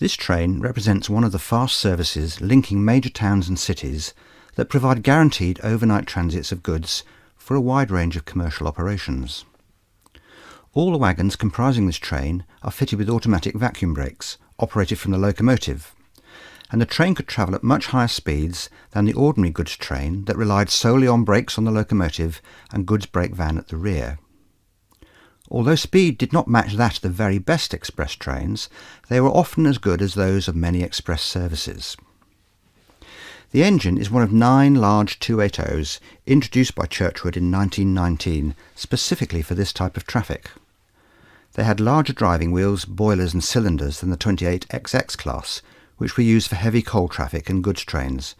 This train represents one of the fast services linking major towns and cities that provide guaranteed overnight transits of goods for a wide range of commercial operations. All the wagons comprising this train are fitted with automatic vacuum brakes, operated from the locomotive, and the train could travel at much higher speeds than the ordinary goods train that relied solely on brakes on the locomotive and goods brake van at the rear. Although speed did not match that of the very best express trains, they were often as good as those of many express services. The engine is one of 9 large 280s introduced by Churchwood in 1919 specifically for this type of traffic. They had larger driving wheels, boilers and cylinders than the 28XX class, which were used for heavy coal traffic and goods trains,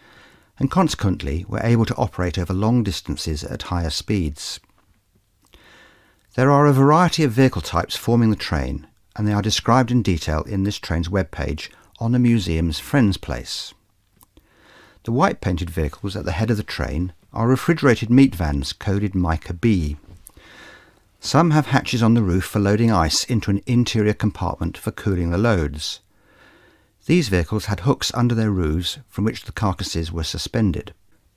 and consequently were able to operate over long distances at higher speeds. There are a variety of vehicle types forming the train, and they are described in detail in this train's webpage on the museum's Friends Place. The white painted vehicles at the head of the train are refrigerated meat vans coded Mica B. Some have hatches on the roof for loading ice into an interior compartment for cooling the loads. These vehicles had hooks under their roofs from which the carcasses were suspended.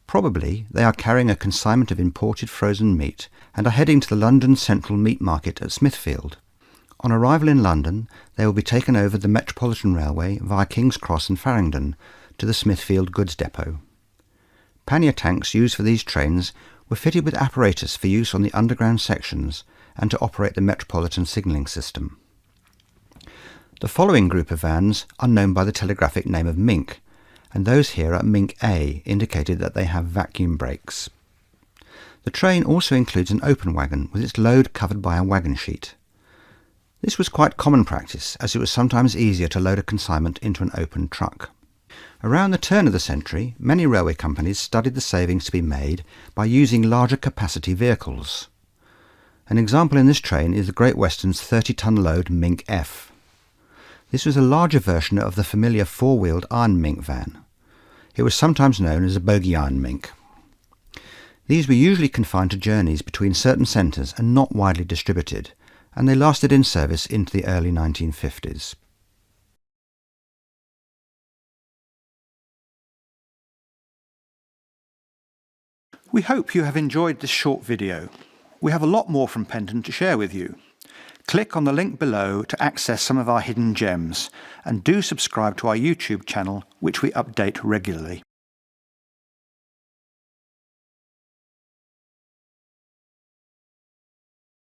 Probably they are carrying a consignment of imported frozen meat and are heading to the London Central Meat Market at Smithfield. On arrival in London, they will be taken over the Metropolitan Railway via King's Cross and Farringdon to the Smithfield Goods Depot. Pannier tanks used for these trains were fitted with apparatus for use on the underground sections and to operate the Metropolitan signalling system. The following group of vans are known by the telegraphic name of Mink, and those here are Mink A, indicated that they have vacuum brakes. The train also includes an open wagon with its load covered by a wagon sheet. This was quite common practice, as it was sometimes easier to load a consignment into an open truck. Around the turn of the century, many railway companies studied the savings to be made by using larger capacity vehicles. An example in this train is the Great Western's 30-ton load Mink F. This was a larger version of the familiar four-wheeled iron mink van. It was sometimes known as a bogie iron mink. These were usually confined to journeys between certain centres and not widely distributed, and they lasted in service into the early 1950s. We hope you have enjoyed this short video. We have a lot more from Penton to share with you. Click on the link below to access some of our hidden gems, and do subscribe to our YouTube channel, which we update regularly.